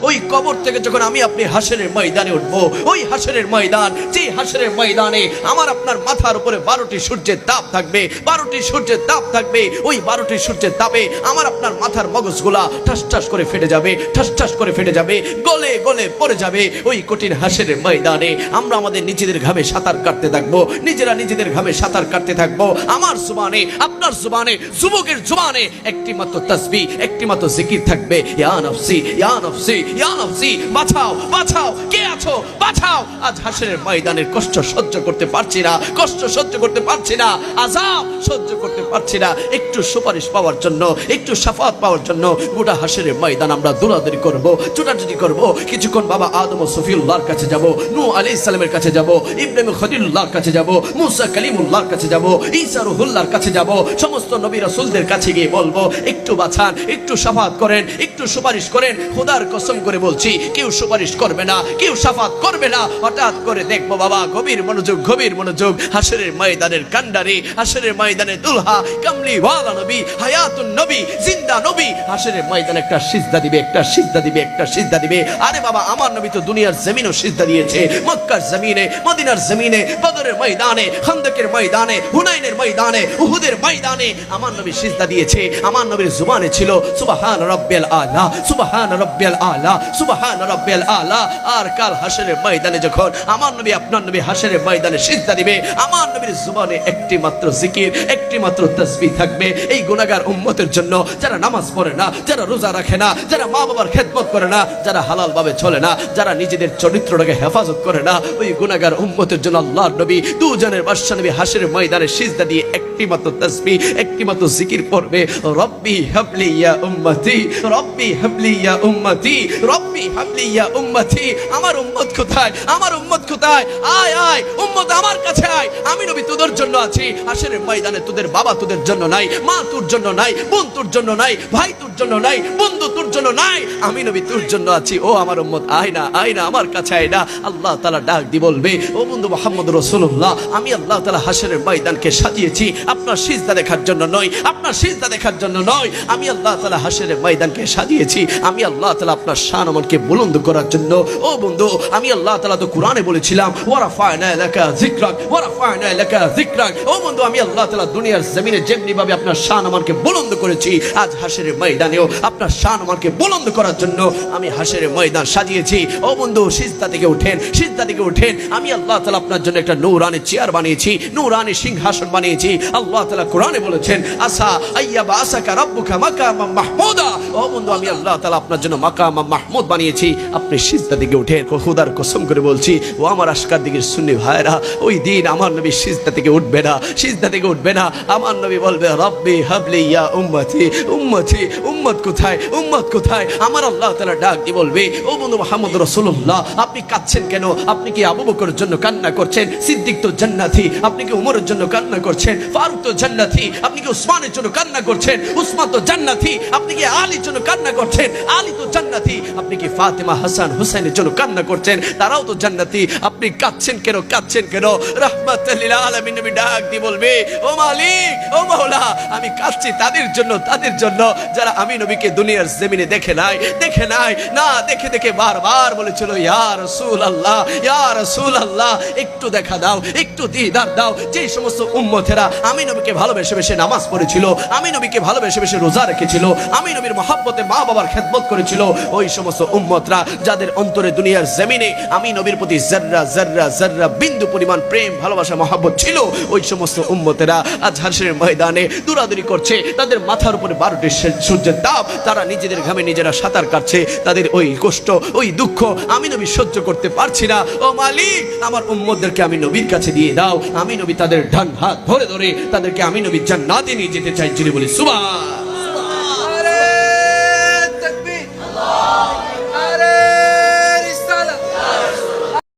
ওই কবর থেকে যখন আমি আপনি হাসরের ময়দানে উঠবো, ওই হাসরের ময়দান, যে হাসরের ময়দানে আমার আপনার মাথার উপরে 12টি সূর্যের তাপ থাকবে, 12টি সূর্যের তাপ থাকবে। ওই 12টি সূর্যের তাপে আমার আপনার মাথার মগজগুলা ঠাস ঠাস করে ফেটে যাবে, ঠাস ঠাস করে ফেটে যাবে, গলে গলে পড়ে যাবে। ওই কঠিন হাসরের ময়দানে আমরা আমাদের নিজেদের ঘামে সাঁতার কাটতে থাকবো, নিজেরা নিজেদের ঘামে সাঁতার কাটতে থাকবো। আমার জুবানে, আপনার জুবানে, যুবকের জুবানে একটি মাত্র তাসবিহ, একটি মাত্র জিকির থাকবে, ইয়া নফসি, ইয়া নফসি, ইয়া নফসি, বাঁচাও, বাঁচাও, কে আছো, বাঁচাও। আজ হাসরের ময়দানের কষ্ট সহ্য করতে পারছি না, কষ্ট সহ্য করতে পারছি না, আযাব সহ্য করতে পারছি না। একটু সুপারিশ পাওয়ার জন্য, একটু শাফাত পাওয়ার জন্য গোটা হাসরের ময়দান আমরা দৌড়াদৌড়ি করব, ছোটাছুটি করব। কিছুক্ষণ বাবা আদম ও সফিউল্লাহর কাছে যাব, নূহ আলাইহিস সালামের কাছে যাব, ইব্রাহিম খলিলুল্লাহর কাছে যাব, মুসা কালিমুল্লাহর কাছে যাব, ঈসা রুহুল্লাহর কাছে যাব। সমস্ত নবী রাসূলদের কাছে গিয়ে বলবো, একটু বাঁচান, একটু শাফাত করেন, একটু সুপারিশ করেন। খোদার কসম করে বলছি, কেউ সুপারিশ করবে না, কেউ শাফাত করবে না। হঠাৎ করে দেখবো বাবা, গভীর মনোযোগ, গভীর মনোযোগ, হাসরের ময়দানের কান্ডারি, হাসরের ময়দানে দুলহা কামলি ওয়ালা নবী, হায়াতুন নবী, জিন্দা নবী হাসরের ময়দানে একটা সিজদা দিবে, একটা সিজদা দিবে, একটা সিজদা দিবে। আরে বাবা, আমার নবী তো দুনিয়ার জমিনও সিজদা দিয়েছে, মক্কার জমিনে, মদিনার জমিনে, বদরের ময়দানে, খন্দকের ময়দানে, হুনাইনের ময়দানে, উহুদের ময়দানে আমার নবী সিজদা দিয়েছে। আমার নবীর জুবানে ছিল সুবহান রাব্বিয়াল আলা, সুবহান রাব্বিয়াল আলা, সুবহান রাব্বিয়াল আলা। আর কাল হাসরের ময়দানে যখন আমার নবী, আপনার নবী হাসরের ময়দানে সিজদা দিবে, আমার নবীর জুবানে একটি মাত্র জিকির, একটি মাত্র তাসবিহ থাকবে। এই গুনাহগার উম্মতের জন্য, যারা নামাজ পড়ে না, যারা রোজা রাখে না, যারা মা বাবার খেদমত করে না, যারা হালাল ভাবে চলে না, যারা নিজেদের চরিত্রটাকে হেফাজত করে না, ওই গুনাহগার উম্মতের জন্য আল্লাহর নবী, দুজনের বাদশা নবী হাসরের ময়দানে সিজদা দিয়ে একটি মাত্র তাসবিহ, একটি মাত্র জিকির পড়বে, রব্বি হাবলি ইয়া উম্মতি, রব্বি হাবলি ইয়া উম্মতি, রব্বি হাবলি ইয়া উম্মতি। আমার উম্মত কোথায়, আমার উম্মত কোথায়? আয় আয় উম্মত, আমার কাছে আয়, আমি নবী তোদের জন্য আছি। হাসরের ময়দানে তোদের বাবা তোদের জন্য নাই, মা তোর জন্য নাই, বোন তোর জন্য নাই, ভাই তোর জন্য নাই, বন্ধু তোর জন্য নাই, আমি নবী তোর জন্য আছি। ও আমার উম্মত, আয় না, আয় না, আমার কাছে আয় না। আল্লাহ তাআলা ডাক দিয়ে বলবে, ও বন্ধু মুহাম্মদ রাসূলুল্লাহ, আমি আল্লাহ তাআলা হাসরের ময়দানকে সাজিয়েছি আপনার সিজদা দেখার জন্য নয়, আপনার সিজদা দেখার জন্য নয়। আমি আল্লাহ তাআলা হাসরের ময়দানকে সাজিয়েছি, আমি আল্লাহ তাআলা আপনার শান আমাকে বুলন্দ করার জন্য। ও বন্ধু, আমি আল্লাহ তাআলা তো কোরআনে বলেছিলাম, ওয়া রাফা'না লাকা যিকরাক, ওয়া রাফা'না লাকা যিকরাক। ও বন্ধু, আমি আল্লাহ তাআলা দুনিয়ার জমিনে যেমনি ভাবে আপনার শান আমাকে বুলন্দ করেছি, আজ হাসরের ময়দানেও আপনার শান আমাকে বুলন্দ করার জন্য আমি হাসরের ময়দান সাজিয়েছি। ও বন্ধু, সিজদা থেকে উঠেন, সিজদা থেকে উঠেন। আমি আল্লাহ তাআলা আপনার জন্য একটা নূরানি চেয়ার বানিয়েছি, নূরানি সিংহাসন বানিয়েছি। আল্লাহ তাআলা কোরআনে বলেছেন, আসা আইয়াবা আসাকা রাব্বুকা মাকামাম মাহমুদা। ও বন্ধু, আমি আল্লাহ তাআলা আপনার জন্য মাকামাম মাহমুদ বানিয়েছি। আপনি সিজদা থেকে উঠেন। খোদার কসম করে বলছি, ও আমার আশকার দিকের সুন্নি ভাইরা, ওই দিন আমার নবী সিজদা থেকে উঠবে না, সিজদা থেকে উঠবে না। আমার নবী বলবে, রব্বি হাবলি ইয়া উম্মতি, উম্মতি, উম্মত কোথায়, উম্মত কোথায়? আমার আল্লাহ তাআলা ডাক দিয়ে বলবে, ও বন্ধু মুহাম্মদ রাসূলুল্লাহ, আপনি কাঁদছেন কেন? আপনি কি আবু বকরের জন্য কান্না করছেন? সিদ্দিক তো জান্নাতি, আপনি কি উমরের জন্য কান্না করছেন? ফারুক তো জান্নাতি, আপনি কি উসমানের জন্য কান্না করছেন? উসমান তো জান্নাতি, আপনি কি আলীর জন্য কান্না করছেন? আলী তো জান্নাতি, আপনি কি ফাতেমা হাসান হুসাইনের জন্য কান্না করছেন? তারাও তো জান্নাতি, আপনি কাঁদছেন কেন, কাঁদছেন কেন? রাহমাতুল লিল আলামিন নবী ডাক দিয়ে বলবে, ও মালিক, ও মাওলা, আমি কাঁদছি তাদের জন্য, তাদের জন্য যারা আমি নবীকে দুনিয়ার জমিনে দেখে নাই, দেখে নাই, না দেখে দেখে বারবার বলেছিল, ইয়া রাসূলুল্লাহ, ইয়া রাসূলুল্লাহ, একটু দেখা দাও, একটু দিদার দাও। যে সমস্ত উম্মতেরা আমি নবীকে ভালোবেসে বেশে নামাজ পড়েছিল, আমি নবীকে ভালোবেসে বেশে রোজা রেখেছিল, আমি নবীর মহব্বতে মা বাবার খেদমত করেছিল, ওই সমস্ত উম্মতরা যাদের অন্তরে দুনিয়ার জমিনে আমি নবীর প্রতি জাররা জাররা জাররা বিন্দু পরিমাণ প্রেম ভালোবাসা মহব্বত ছিল, ওই সমস্ত উম্মতেরা আজ হাসরের ময়দানে দৌড়াদৌড়ি করছে, তাদের মাথার উপরে 12টি সূর্যের তাপ, তারা নিজেদের ঘামে নিজেরা সাঁতার কাটছে। তাদের ওই কষ্ট, ওই দুঃখ আমি নবী সহ্য করতে পারছি না। ও মালিক, আমার উম্মতদেরকে আমি নবীর কাছে দিয়ে দাও। আমি নবী তাদের ডান হাত ধরে ধরে তাদেরকে আমি নবী জান্নাতে নিয়ে যেতে চাইছি বলে সুবহান।